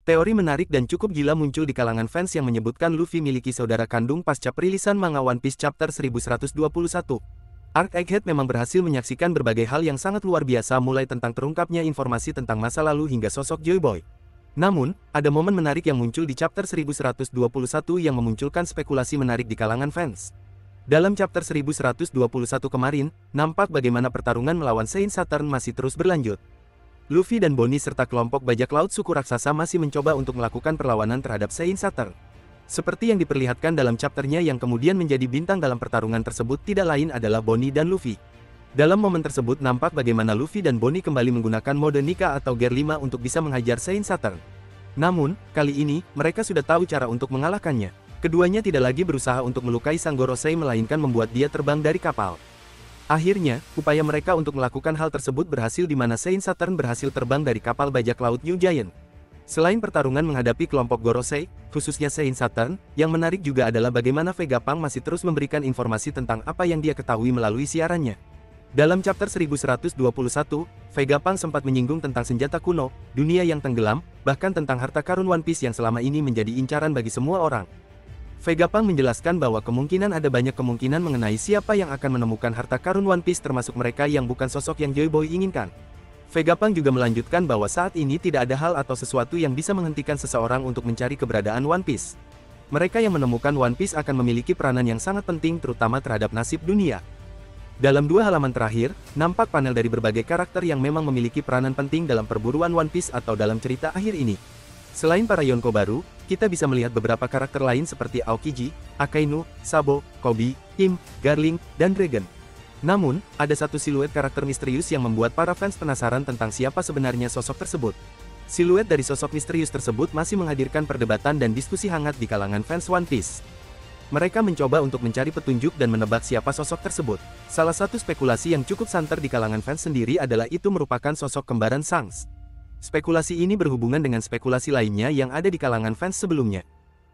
Teori menarik dan cukup gila muncul di kalangan fans yang menyebutkan Luffy miliki saudara kandung pasca perilisan manga One Piece Chapter 1121. Arc Egghead memang berhasil menyaksikan berbagai hal yang sangat luar biasa, mulai tentang terungkapnya informasi tentang masa lalu hingga sosok Joy Boy. Namun, ada momen menarik yang muncul di Chapter 1121 yang memunculkan spekulasi menarik di kalangan fans. Dalam Chapter 1121 kemarin, nampak bagaimana pertarungan melawan Saint Saturn masih terus berlanjut. Luffy dan Bonnie serta kelompok bajak laut suku raksasa masih mencoba untuk melakukan perlawanan terhadap Saint Saturn. Seperti yang diperlihatkan dalam chapternya, yang kemudian menjadi bintang dalam pertarungan tersebut tidak lain adalah Bonnie dan Luffy. Dalam momen tersebut nampak bagaimana Luffy dan Bonnie kembali menggunakan mode Nika atau Gear 5 untuk bisa menghajar Saint Saturn. Namun, kali ini, mereka sudah tahu cara untuk mengalahkannya. Keduanya tidak lagi berusaha untuk melukai sang Gorosei, melainkan membuat dia terbang dari kapal. Akhirnya, upaya mereka untuk melakukan hal tersebut berhasil, di mana Saint Saturn berhasil terbang dari kapal bajak laut New Giant. Selain pertarungan menghadapi kelompok Gorosei, khususnya Saint Saturn, yang menarik juga adalah bagaimana Vegapunk masih terus memberikan informasi tentang apa yang dia ketahui melalui siarannya. Dalam chapter 1121, Vegapunk sempat menyinggung tentang senjata kuno, dunia yang tenggelam, bahkan tentang harta karun One Piece yang selama ini menjadi incaran bagi semua orang. Vegapunk menjelaskan bahwa kemungkinan ada banyak kemungkinan mengenai siapa yang akan menemukan harta karun One Piece, termasuk mereka yang bukan sosok yang Joy Boy inginkan. Vegapunk juga melanjutkan bahwa saat ini tidak ada hal atau sesuatu yang bisa menghentikan seseorang untuk mencari keberadaan One Piece. Mereka yang menemukan One Piece akan memiliki peranan yang sangat penting, terutama terhadap nasib dunia. Dalam 2 halaman terakhir, nampak panel dari berbagai karakter yang memang memiliki peranan penting dalam perburuan One Piece atau dalam cerita akhir ini. Selain para Yonko baru, kita bisa melihat beberapa karakter lain seperti Aokiji, Akainu, Sabo, Koby, Im, Garling, dan Dragon. Namun, ada satu siluet karakter misterius yang membuat para fans penasaran tentang siapa sebenarnya sosok tersebut. Siluet dari sosok misterius tersebut masih menghadirkan perdebatan dan diskusi hangat di kalangan fans One Piece. Mereka mencoba untuk mencari petunjuk dan menebak siapa sosok tersebut. Salah satu spekulasi yang cukup santer di kalangan fans sendiri adalah itu merupakan sosok kembaran Shanks. Spekulasi ini berhubungan dengan spekulasi lainnya yang ada di kalangan fans sebelumnya.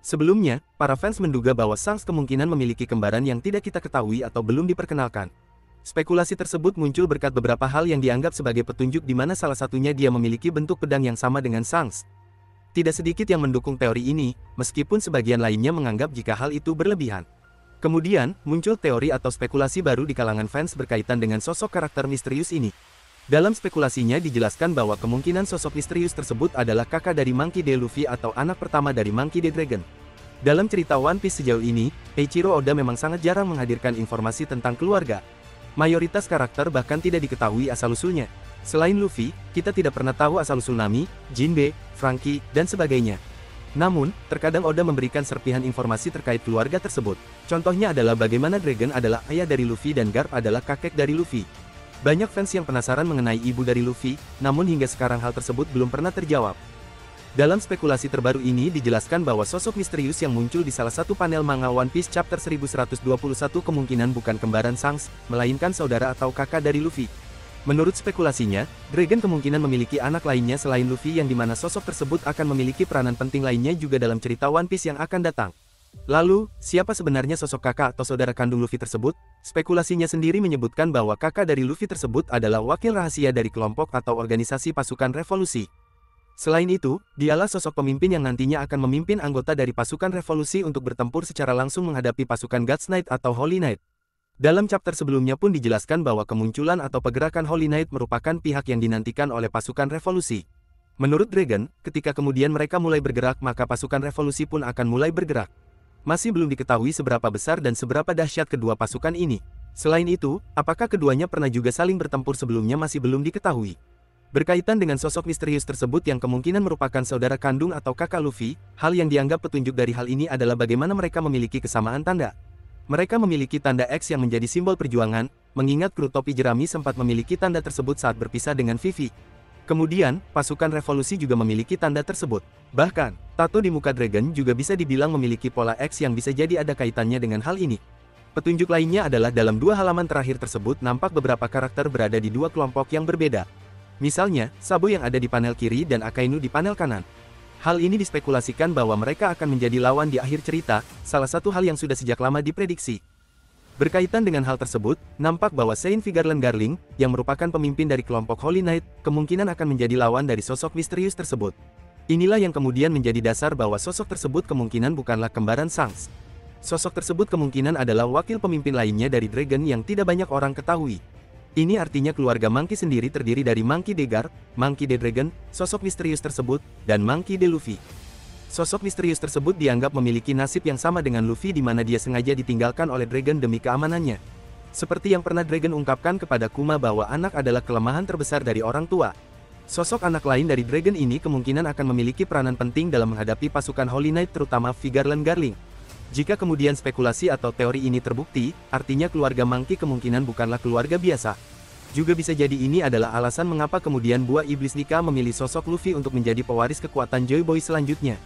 Sebelumnya, para fans menduga bahwa Shanks kemungkinan memiliki kembaran yang tidak kita ketahui atau belum diperkenalkan. Spekulasi tersebut muncul berkat beberapa hal yang dianggap sebagai petunjuk, di mana salah satunya dia memiliki bentuk pedang yang sama dengan Shanks. Tidak sedikit yang mendukung teori ini, meskipun sebagian lainnya menganggap jika hal itu berlebihan. Kemudian, muncul teori atau spekulasi baru di kalangan fans berkaitan dengan sosok karakter misterius ini. Dalam spekulasinya dijelaskan bahwa kemungkinan sosok misterius tersebut adalah kakak dari Monkey D. Luffy atau anak pertama dari Monkey D. Dragon. Dalam cerita One Piece sejauh ini, Eiichiro Oda memang sangat jarang menghadirkan informasi tentang keluarga. Mayoritas karakter bahkan tidak diketahui asal-usulnya. Selain Luffy, kita tidak pernah tahu asal-usul Nami, Jinbe, Franky, dan sebagainya. Namun, terkadang Oda memberikan serpihan informasi terkait keluarga tersebut. Contohnya adalah bagaimana Dragon adalah ayah dari Luffy dan Garp adalah kakek dari Luffy. Banyak fans yang penasaran mengenai ibu dari Luffy, namun hingga sekarang hal tersebut belum pernah terjawab. Dalam spekulasi terbaru ini dijelaskan bahwa sosok misterius yang muncul di salah satu panel manga One Piece Chapter 1121 kemungkinan bukan kembaran Shanks, melainkan saudara atau kakak dari Luffy. Menurut spekulasinya, Dragon kemungkinan memiliki anak lainnya selain Luffy, yang dimana sosok tersebut akan memiliki peranan penting lainnya juga dalam cerita One Piece yang akan datang. Lalu, siapa sebenarnya sosok kakak atau saudara kandung Luffy tersebut? Spekulasinya sendiri menyebutkan bahwa kakak dari Luffy tersebut adalah wakil rahasia dari kelompok atau organisasi pasukan revolusi. Selain itu, dialah sosok pemimpin yang nantinya akan memimpin anggota dari pasukan revolusi untuk bertempur secara langsung menghadapi pasukan God's Knight atau Holy Knight. Dalam chapter sebelumnya pun dijelaskan bahwa kemunculan atau pergerakan Holy Knight merupakan pihak yang dinantikan oleh pasukan revolusi. Menurut Dragon, ketika kemudian mereka mulai bergerak, maka pasukan revolusi pun akan mulai bergerak. Masih belum diketahui seberapa besar dan seberapa dahsyat kedua pasukan ini. Selain itu, apakah keduanya pernah juga saling bertempur sebelumnya masih belum diketahui. Berkaitan dengan sosok misterius tersebut yang kemungkinan merupakan saudara kandung atau kakak Luffy, hal yang dianggap petunjuk dari hal ini adalah bagaimana mereka memiliki kesamaan tanda. Mereka memiliki tanda X yang menjadi simbol perjuangan, mengingat kru topi jerami sempat memiliki tanda tersebut saat berpisah dengan Vivi. Kemudian, pasukan revolusi juga memiliki tanda tersebut. Bahkan, tato di muka Dragon juga bisa dibilang memiliki pola X yang bisa jadi ada kaitannya dengan hal ini. Petunjuk lainnya adalah dalam 2 halaman terakhir tersebut nampak beberapa karakter berada di 2 kelompok yang berbeda. Misalnya, Sabo yang ada di panel kiri dan Akainu di panel kanan. Hal ini dispekulasikan bahwa mereka akan menjadi lawan di akhir cerita, salah satu hal yang sudah sejak lama diprediksi. Berkaitan dengan hal tersebut, nampak bahwa Saint Vigarland Garling, yang merupakan pemimpin dari kelompok Holy Knight, kemungkinan akan menjadi lawan dari sosok misterius tersebut. Inilah yang kemudian menjadi dasar bahwa sosok tersebut kemungkinan bukanlah kembaran Shanks. Sosok tersebut kemungkinan adalah wakil pemimpin lainnya dari Dragon yang tidak banyak orang ketahui. Ini artinya keluarga Monkey sendiri terdiri dari Monkey D. Garp, Monkey D. Dragon, sosok misterius tersebut, dan Monkey D. Luffy. Sosok misterius tersebut dianggap memiliki nasib yang sama dengan Luffy di mana dia sengaja ditinggalkan oleh Dragon demi keamanannya. Seperti yang pernah Dragon ungkapkan kepada Kuma bahwa anak adalah kelemahan terbesar dari orang tua. Sosok anak lain dari Dragon ini kemungkinan akan memiliki peranan penting dalam menghadapi pasukan Holy Knight terutama Vigarland Garling. Jika kemudian spekulasi atau teori ini terbukti, artinya keluarga Monkey kemungkinan bukanlah keluarga biasa. Juga bisa jadi ini adalah alasan mengapa kemudian Buah Iblis Nika memilih sosok Luffy untuk menjadi pewaris kekuatan Joy Boy selanjutnya.